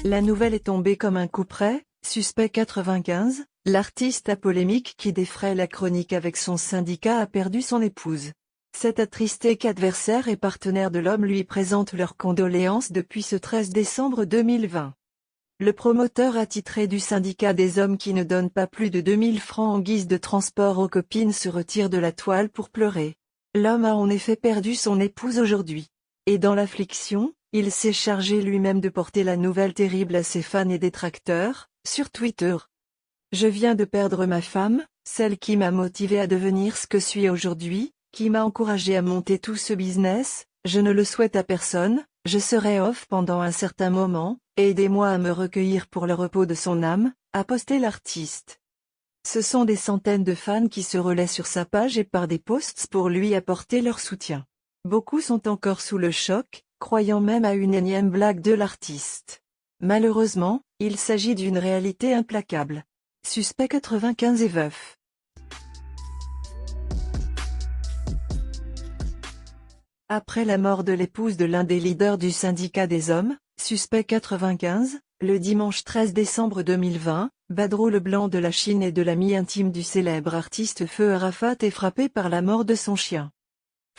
La nouvelle est tombée comme un coup près, Suspect 95, l'artiste à polémique qui défraie la chronique avec son syndicat a perdu son épouse. Cet attristé qu'adversaire et partenaire de l'homme lui présente leurs condoléances depuis ce 13 décembre 2020. Le promoteur attitré du syndicat des hommes qui ne donnent pas plus de 2000 francs en guise de transport aux copines se retire de la toile pour pleurer. L'homme a en effet perdu son épouse aujourd'hui. Et dans l'affliction, il s'est chargé lui-même de porter la nouvelle terrible à ses fans et détracteurs, sur Twitter. Je viens de perdre ma femme, celle qui m'a motivé à devenir ce que je suis aujourd'hui, qui m'a encouragé à monter tout ce business, je ne le souhaite à personne, je serai off pendant un certain moment, aidez-moi à me recueillir pour le repos de son âme, a posté l'artiste. Ce sont des centaines de fans qui se relaient sur sa page et par des posts pour lui apporter leur soutien. Beaucoup sont encore sous le choc, croyant même à une énième blague de l'artiste. Malheureusement, il s'agit d'une réalité implacable. Suspect 95 est veuf. Après la mort de l'épouse de l'un des leaders du syndicat des hommes, Suspect 95, le dimanche 13 décembre 2020, Badro Leblanc de la Chine et de l'ami intime du célèbre artiste Feu Arafat est frappé par la mort de son chien.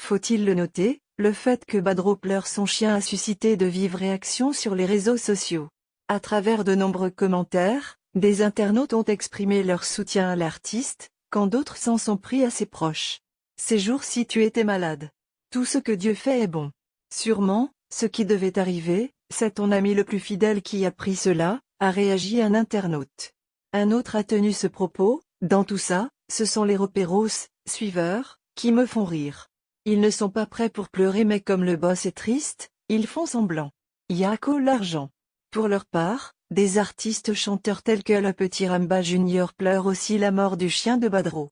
Faut-il le noter, le fait que Badro pleure son chien a suscité de vives réactions sur les réseaux sociaux. À travers de nombreux commentaires, des internautes ont exprimé leur soutien à l'artiste, quand d'autres s'en sont pris à ses proches. Ces jours-ci tu étais malade. Tout ce que Dieu fait est bon. Sûrement, ce qui devait arriver, c'est ton ami le plus fidèle qui a pris cela, a réagi un internaute. Un autre a tenu ce propos, dans tout ça, ce sont les repéros, suiveurs, qui me font rire. Ils ne sont pas prêts pour pleurer mais comme le boss est triste, ils font semblant. Yako l'argent. Pour leur part, des artistes chanteurs tels que le petit Ramba Junior pleurent aussi la mort du chien de Badro.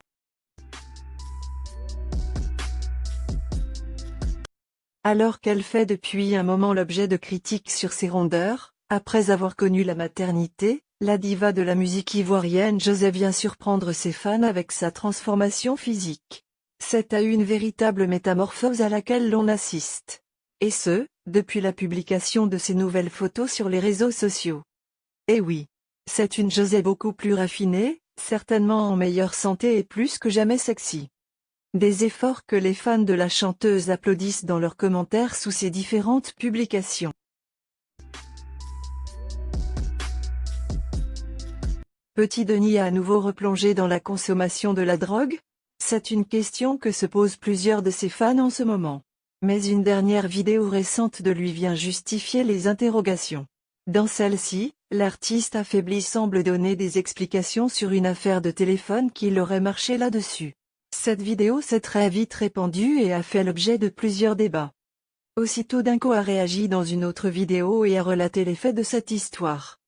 Alors qu'elle fait depuis un moment l'objet de critiques sur ses rondeurs, après avoir connu la maternité, la diva de la musique ivoirienne José vient surprendre ses fans avec sa transformation physique. C'est à une véritable métamorphose à laquelle l'on assiste. Et ce, depuis la publication de ses nouvelles photos sur les réseaux sociaux. Eh oui, c'est une José beaucoup plus raffinée, certainement en meilleure santé et plus que jamais sexy. Des efforts que les fans de la chanteuse applaudissent dans leurs commentaires sous ses différentes publications. Petit Denis a à nouveau replongé dans la consommation de la drogue? C'est une question que se posent plusieurs de ses fans en ce moment. Mais une dernière vidéo récente de lui vient justifier les interrogations. Dans celle-ci, l'artiste affaibli semble donner des explications sur une affaire de téléphone qui aurait marché là-dessus. Cette vidéo s'est très vite répandue et a fait l'objet de plusieurs débats. Aussitôt Dinko a réagi dans une autre vidéo et a relaté les faits de cette histoire.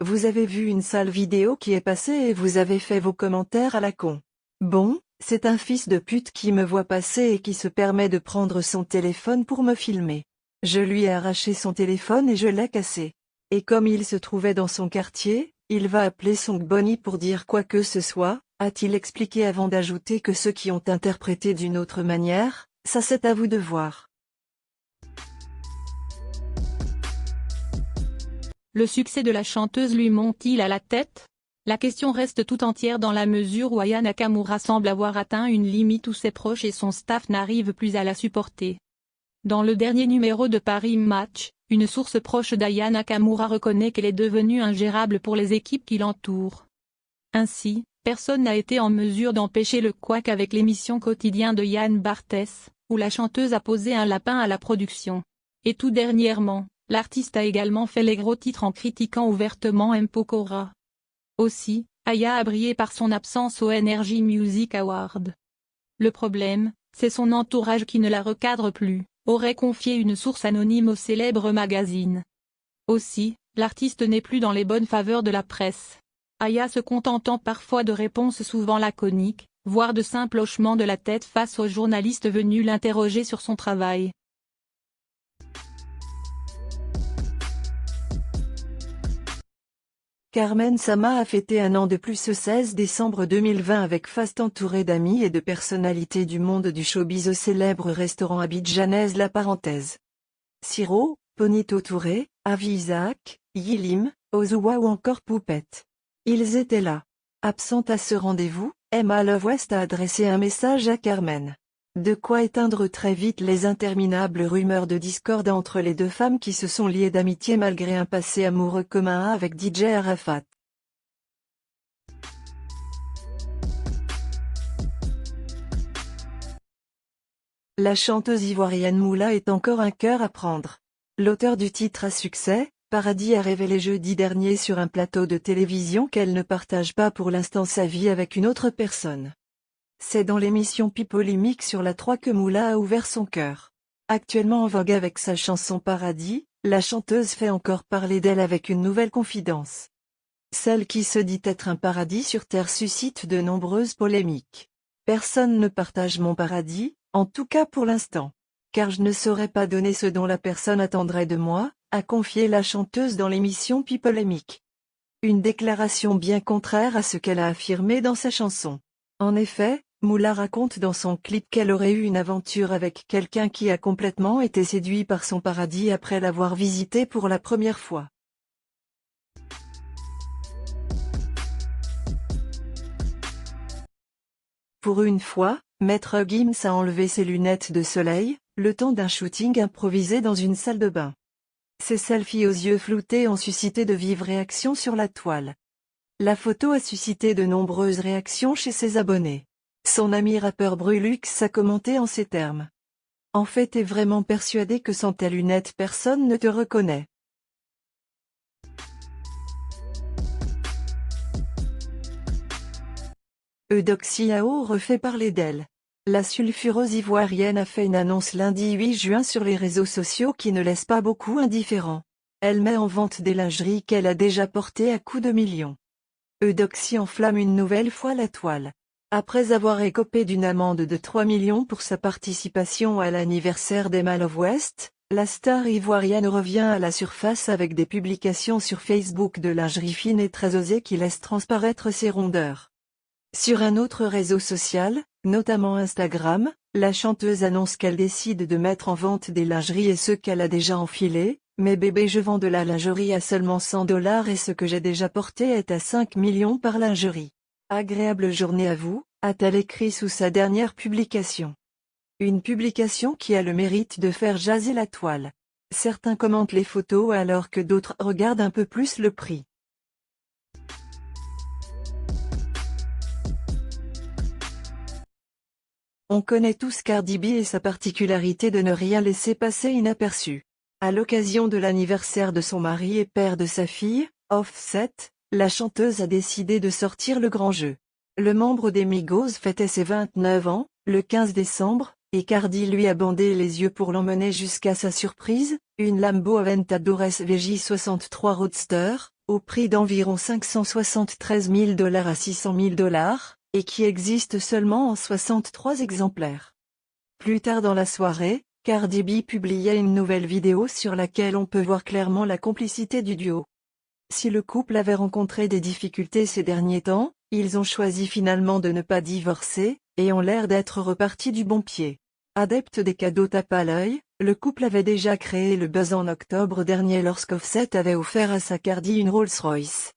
Vous avez vu une sale vidéo qui est passée et vous avez fait vos commentaires à la con. Bon, c'est un fils de pute qui me voit passer et qui se permet de prendre son téléphone pour me filmer. Je lui ai arraché son téléphone et je l'ai cassé. Et comme il se trouvait dans son quartier, il va appeler son Bonnie pour dire quoi que ce soit, a-t-il expliqué avant d'ajouter que ceux qui ont interprété d'une autre manière, ça c'est à vous de voir. Le succès de la chanteuse lui monte-t-il à la tête? La question reste tout entière dans la mesure où Aya Nakamura semble avoir atteint une limite où ses proches et son staff n'arrivent plus à la supporter. Dans le dernier numéro de Paris Match, une source proche d'Aya Nakamura reconnaît qu'elle est devenue ingérable pour les équipes qui l'entourent. Ainsi, personne n'a été en mesure d'empêcher le couac avec l'émission quotidienne de Yann Barthès, où la chanteuse a posé un lapin à la production. Et tout dernièrement, l'artiste a également fait les gros titres en critiquant ouvertement M. Pokora. Aussi, Aya a brillé par son absence au Energy Music Award. Le problème, c'est son entourage qui ne la recadre plus, aurait confié une source anonyme au célèbre magazine. Aussi, l'artiste n'est plus dans les bonnes faveurs de la presse. Aya se contentant parfois de réponses souvent laconiques, voire de simples hochements de la tête face aux journalistes venus l'interroger sur son travail. Carmen Sama a fêté un an de plus ce 16 décembre 2020 avec faste entouré d'amis et de personnalités du monde du showbiz au célèbre restaurant abidjanaise La Parenthèse. Siro, Ponito Touré, Avi Isaac, Yilim, Ozua ou encore Poupette. Ils étaient là. Absente à ce rendez-vous, Emma Love West a adressé un message à Carmen. De quoi éteindre très vite les interminables rumeurs de discorde entre les deux femmes qui se sont liées d'amitié malgré un passé amoureux commun avec DJ Arafat. La chanteuse ivoirienne Moula est encore un cœur à prendre. L'auteur du titre à succès, Paradis, a révélé jeudi dernier sur un plateau de télévision qu'elle ne partage pas pour l'instant sa vie avec une autre personne. C'est dans l'émission Pipolimique sur la 3 que Moula a ouvert son cœur. Actuellement en vogue avec sa chanson Paradis, la chanteuse fait encore parler d'elle avec une nouvelle confidence. Celle qui se dit être un paradis sur terre suscite de nombreuses polémiques. Personne ne partage mon paradis, en tout cas pour l'instant. Car je ne saurais pas donner ce dont la personne attendrait de moi, a confié la chanteuse dans l'émission Pipolimique. Une déclaration bien contraire à ce qu'elle a affirmé dans sa chanson. En effet, Moula raconte dans son clip qu'elle aurait eu une aventure avec quelqu'un qui a complètement été séduit par son paradis après l'avoir visité pour la première fois. Pour une fois, Maître Gims a enlevé ses lunettes de soleil, le temps d'un shooting improvisé dans une salle de bain. Ces selfies aux yeux floutés ont suscité de vives réactions sur la toile. La photo a suscité de nombreuses réactions chez ses abonnés. Son ami rappeur Brulux a commenté en ces termes. En fait, t'es vraiment persuadé que sans tes lunettes personne ne te reconnaît. Eudoxiao refait parler d'elle. La sulfureuse ivoirienne a fait une annonce lundi 8 juin sur les réseaux sociaux qui ne laisse pas beaucoup indifférents. Elle met en vente des lingeries qu'elle a déjà portées à coups de millions. Eudoxie enflamme une nouvelle fois la toile. Après avoir écopé d'une amende de 3 millions pour sa participation à l'anniversaire d'Emma Love West, la star ivoirienne revient à la surface avec des publications sur Facebook de lingerie fine et très osée qui laissent transparaître ses rondeurs. Sur un autre réseau social, notamment Instagram, la chanteuse annonce qu'elle décide de mettre en vente des lingeries et ceux qu'elle a déjà enfilés. Mais bébé, je vends de la lingerie à seulement $100 et ce que j'ai déjà porté est à 5 millions par lingerie. Agréable journée à vous, a-t-elle écrit sous sa dernière publication. Une publication qui a le mérite de faire jaser la toile. Certains commentent les photos alors que d'autres regardent un peu plus le prix. On connaît tous Cardi B et sa particularité de ne rien laisser passer inaperçu. À l'occasion de l'anniversaire de son mari et père de sa fille, Offset, la chanteuse a décidé de sortir le grand jeu. Le membre des Migos fêtait ses 29 ans, le 15 décembre, et Cardi lui a bandé les yeux pour l'emmener jusqu'à sa surprise, une Lambo Aventador SVJ 63 Roadster, au prix d'environ $573 000 à $600 000, et qui existe seulement en 63 exemplaires. Plus tard dans la soirée, Cardi B publiait une nouvelle vidéo sur laquelle on peut voir clairement la complicité du duo. Si le couple avait rencontré des difficultés ces derniers temps, ils ont choisi finalement de ne pas divorcer, et ont l'air d'être repartis du bon pied. Adepte des cadeaux tape à l'œil, le couple avait déjà créé le buzz en octobre dernier lorsqu'Offset avait offert à sa Cardi une Rolls-Royce.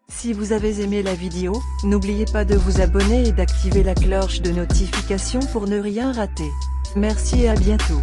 Si vous avez aimé la vidéo, n'oubliez pas de vous abonner et d'activer la cloche de notification pour ne rien rater. Merci et à bientôt.